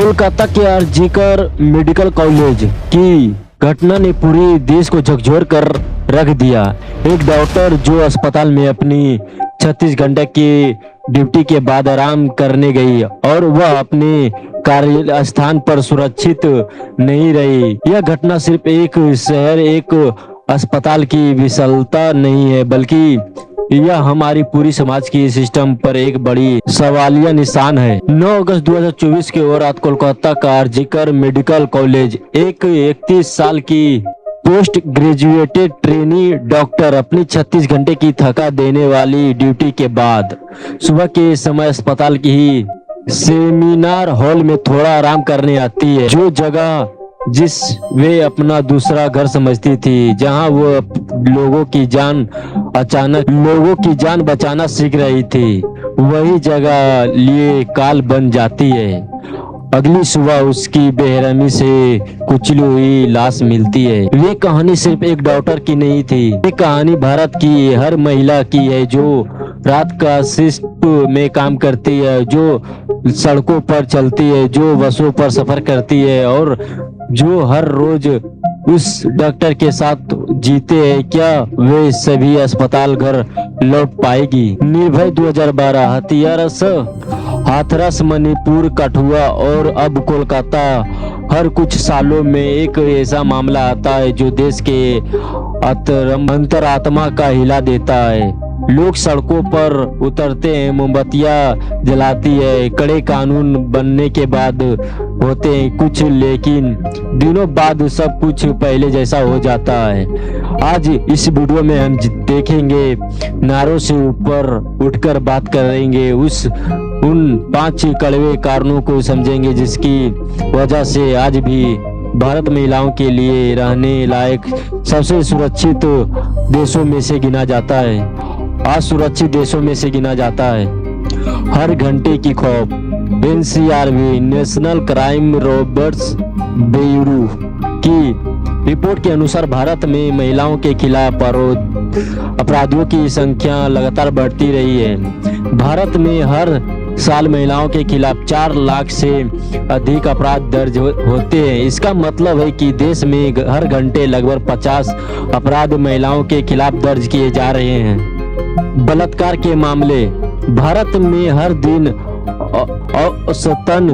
कोलकाता के RG Kar medical college की घटना ने पूरे देश को झकझोर कर रख दिया। एक डॉक्टर जो अस्पताल में अपनी 36 घंटे की ड्यूटी के बाद आराम करने गई और वह अपने कार्य स्थान पर सुरक्षित नहीं रही। यह घटना सिर्फ एक शहर, एक अस्पताल की विफलता नहीं है, बल्कि यह हमारी पूरी समाज की सिस्टम पर एक बड़ी सवालिया निशान है। 9 अगस्त 2024 के रात कोलकाता का आरजीकर मेडिकल कॉलेज एक 31 साल की पोस्ट ग्रेजुएटेड ट्रेनी डॉक्टर अपनी 36 घंटे की थका देने वाली ड्यूटी के बाद सुबह के समय अस्पताल की ही सेमिनार हॉल में थोड़ा आराम करने आती है, जो जगह जिस वे अपना दूसरा घर समझती थी, जहां वो लोगों की जान बचाना सीख रही थी, वही जगह लिए काल बन जाती है। अगली सुबह उसकी बेरहमी से कुचली हुई लाश मिलती है। ये कहानी सिर्फ एक डॉक्टर की नहीं थी, ये कहानी भारत की हर महिला की है जो रात का शिफ्ट में काम करती है, जो सड़कों पर चलती है, जो बसों पर सफर करती है और जो हर रोज उस डॉक्टर के साथ जीते हैं। क्या वे सभी अस्पताल घर लौट पाएगी? निर्भय 2012, हाथरस, मणिपुर, कठुआ और अब कोलकाता। हर कुछ सालों में एक ऐसा मामला आता है जो देश के अंतरात्मा का हिला देता है। लोग सड़कों पर उतरते हैं, मोमबत्तियां जलाती है, कड़े कानून बनने के बाद होते हैं कुछ, लेकिन दिनों बाद सब कुछ पहले जैसा हो जाता है। आज इस वीडियो में हम देखेंगे, नारों से ऊपर उठकर बात करेंगे, उन 5 कड़वे कारणों को समझेंगे जिसकी वजह से आज भी भारत महिलाओं के लिए रहने लायक सबसे सुरक्षित देशों में से गिना जाता है। आज सुरक्षित देशों में से गिना जाता है। हर घंटे की खौफ। NCRB, national crime records bureau की रिपोर्ट के अनुसार भारत में महिलाओं के खिलाफ अपराधियों की संख्या लगातार बढ़ती रही है। भारत में हर साल महिलाओं के खिलाफ 4 लाख से अधिक अपराध दर्ज होते हैं। इसका मतलब है कि देश में हर घंटे लगभग 50 अपराध महिलाओं के खिलाफ दर्ज किए जा रहे हैं। बलात्कार के मामले। भारत में हर दिन औसतन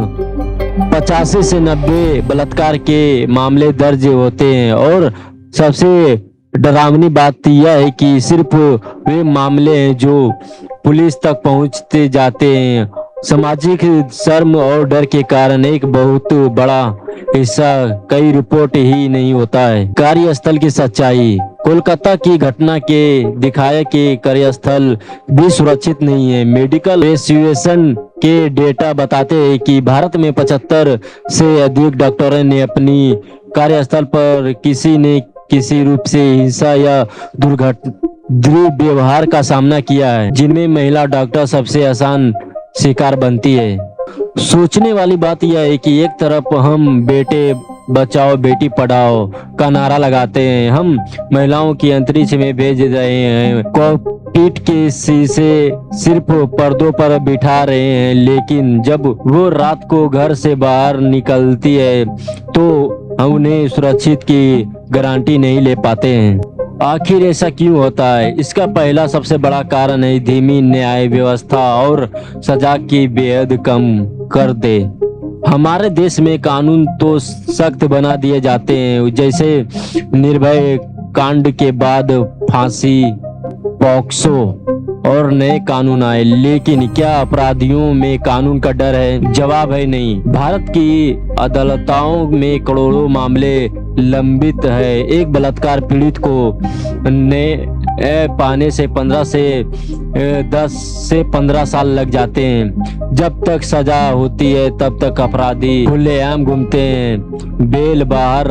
85 से 90 बलात्कार के मामले दर्ज होते हैं और सबसे डरावनी बात यह है कि सिर्फ वे मामले हैं जो पुलिस तक पहुंचते जाते हैं। सामाजिक शर्म और डर के कारण एक बहुत बड़ा हिस्सा कई रिपोर्ट ही नहीं होता है। कार्यस्थल की सच्चाई। कोलकाता की घटना के दिखाया कि कार्यस्थल भी सुरक्षित नहीं है। मेडिकल एसोसिएशन के डेटा बताते हैं कि भारत में 75 से अधिक डॉक्टरों ने अपनी कार्यस्थल पर किसी रूप से हिंसा या दुर्व्यवहार का सामना किया है, जिनमें महिला डॉक्टर सबसे आसान शिकार बनती है। सोचने वाली बात यह है कि एक तरफ हम बेटे बचाओ बेटी पढ़ाओ का नारा लगाते हैं, हम महिलाओं की अंतरिक्ष में भेज रहे हैं, कॉकपिट के शीशे सिर्फ पर्दों पर बिठा रहे हैं, लेकिन जब वो रात को घर से बाहर निकलती है तो हम उन्हें सुरक्षित की गारंटी नहीं ले पाते हैं। आखिर ऐसा क्यों होता है? इसका पहला सबसे बड़ा कारण है धीमी न्याय व्यवस्था और सजा की बेहद कम कर दे। हमारे देश में कानून तो सख्त बना दिए जाते हैं, जैसे निर्भय कांड के बाद फांसी, पॉक्सो और नए कानून आए, लेकिन क्या अपराधियों में कानून का डर है? जवाब है नहीं। भारत की अदालतों में करोड़ों मामले लंबित है। एक बलात्कार पीड़ित को न्याय पाने से 10 से 15 साल लग जाते हैं। जब तक सजा होती है तब तक अपराधी खुलेआम घूमते हैं, बेल बाहर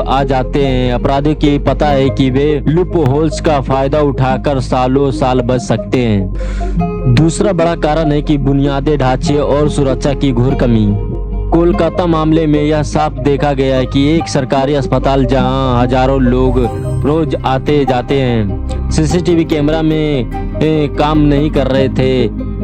आ जाते हैं। अपराधी की पता है कि वे लूप होल्स का फायदा उठाकर सालों साल बच सकते हैं। दूसरा बड़ा कारण है कि बुनियादी ढांचे और सुरक्षा की घोर कमी। कोलकाता मामले में यह साफ देखा गया है कि एक सरकारी अस्पताल जहां हजारों लोग रोज आते जाते हैं। सीसीटीवी कैमरा में काम नहीं कर रहे थे,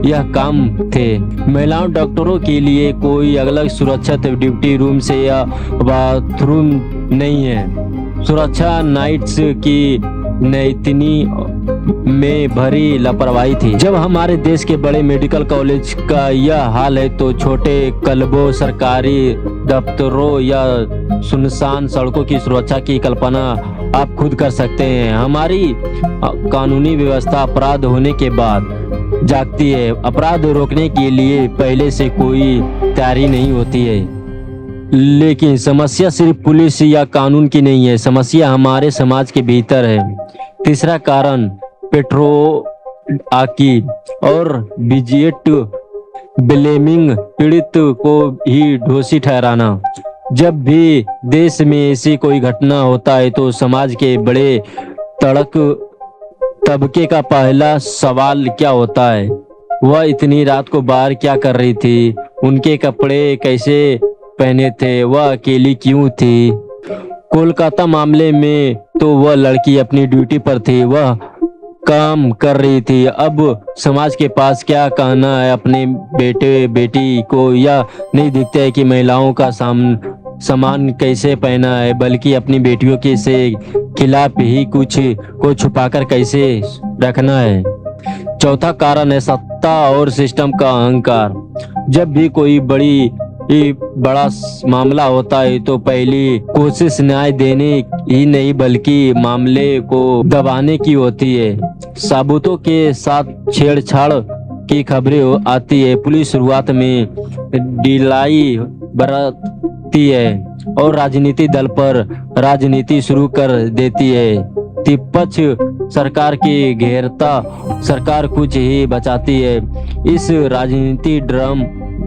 यह काम थे। महिलाओं डॉक्टरों के लिए कोई अलग सुरक्षित ड्यूटी रूम से या बाथरूम नहीं है। सुरक्षा नाइट्स की नैतिनी में भरी लापरवाही थी। जब हमारे देश के बड़े मेडिकल कॉलेज का यह हाल है तो छोटे क्लबों, सरकारी दफ्तरों या सुनसान सड़कों की सुरक्षा की कल्पना आप खुद कर सकते हैं। हमारी कानूनी व्यवस्था अपराध होने के बाद जागती है। अपराध रोकने के लिए पहले से कोई तैयारी नहीं होती है। लेकिन समस्या सिर्फ पुलिस या कानून की नहीं है, समस्या हमारे समाज के भीतर है। तीसरा कारण पेट्रोआकी और बिजेट ब्लेमिंग, पीड़ित को ही दोषी ठहराना। जब भी देश में ऐसी कोई घटना होता है तो समाज के बड़े तबके का पहला सवाल क्या होता है? वह इतनी रात को बाहर क्या कर रही थी? उनके कपड़े कैसे पहने थे? वह अकेली क्यों थी? कोलकाता मामले में तो वह लड़की अपनी ड्यूटी पर थी, वह काम कर रही थी। अब समाज के पास क्या कहना है अपने बेटे बेटी को? या नहीं दिखता है कि महिलाओं का सामान कैसे पहना है, बल्कि अपनी बेटियों के से खिलाफ ही कुछ को छुपाकर कैसे रखना है। चौथा कारण है सत्ता और सिस्टम का अहंकार। जब भी कोई बड़ा मामला होता है तो पहली कोशिश न्याय देने ही नहीं बल्कि मामले को दबाने की होती है। सबूतों के साथ छेड़छाड़ की खबरें आती है। पुलिस शुरुआत में ढिलाई बरतती है और राजनीति दल पर राजनीति शुरू कर देती है। विपक्ष सरकार की घेरता, सरकार कुछ ही बचाती है। इस राजनीति ड्राम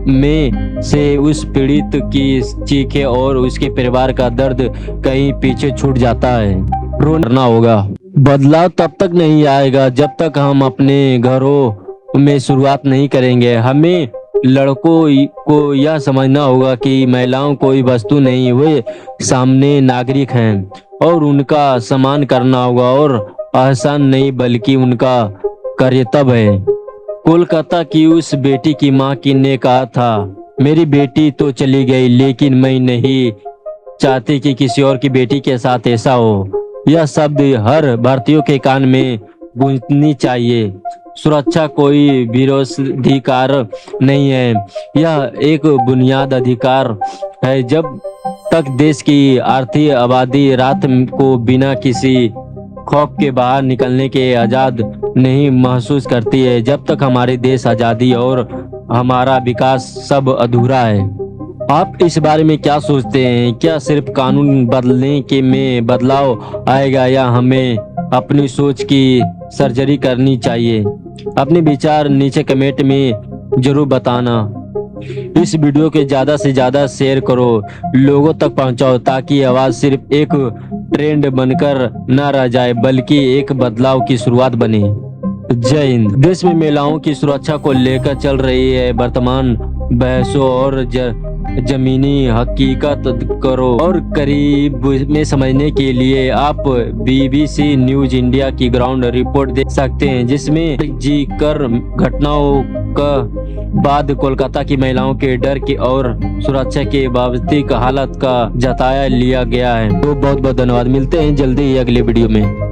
में से उस पीड़ित की चीखें और उसके परिवार का दर्द कहीं पीछे छूट जाता है। रोना होगा। बदलाव तब तक नहीं आएगा जब तक हम अपने घरों में शुरुआत नहीं करेंगे। हमें लड़कों को यह समझना होगा कि महिलाओं कोई वस्तु नहीं, वे सामने नागरिक हैं और उनका सम्मान करना होगा और एहसान नहीं बल्कि उनका कर्तव्य है। कोलकाता की उस बेटी की मां ने कहा था, मेरी बेटी तो चली गई लेकिन मैं नहीं चाहती कि किसी और की बेटी के साथ ऐसा हो। यह शब्द हर भारतीय के कान में गूंजनी चाहिए। सुरक्षा कोई विरोधाधिकार नहीं है, यह एक बुनियाद अधिकार है। जब तक देश की आर्थिक आबादी रात को बिना किसी खौफ के बाहर निकलने के आजाद नहीं महसूस करती है, जब तक हमारे देश आजादी और हमारा विकास सब अधूरा है। आप इस बारे में क्या सोचते हैं? क्या सिर्फ कानून बदलने के में बदलाव आएगा या हमें अपनी सोच की सर्जरी करनी चाहिए? अपने विचार नीचे कमेंट में जरूर बताना। इस वीडियो के ज्यादा से ज्यादा शेयर करो, लोगों तक पहुंचाओ ताकि आवाज सिर्फ एक ट्रेंड बनकर न रह जाए बल्कि एक बदलाव की शुरुआत बने। जय हिंद। देश में महिलाओं की सुरक्षा को लेकर चल रही है वर्तमान बहसों और जमीनी हकीकत करो और करीब में समझने के लिए आप BBC न्यूज इंडिया की ग्राउंड रिपोर्ट देख सकते हैं, जिसमें जिक्र घटनाओं का बाद कोलकाता की महिलाओं के डर की और सुरक्षा के वास्तविक हालत का जताया लिया गया है। तो बहुत बहुत धन्यवाद। मिलते हैं जल्दी ही अगले वीडियो में।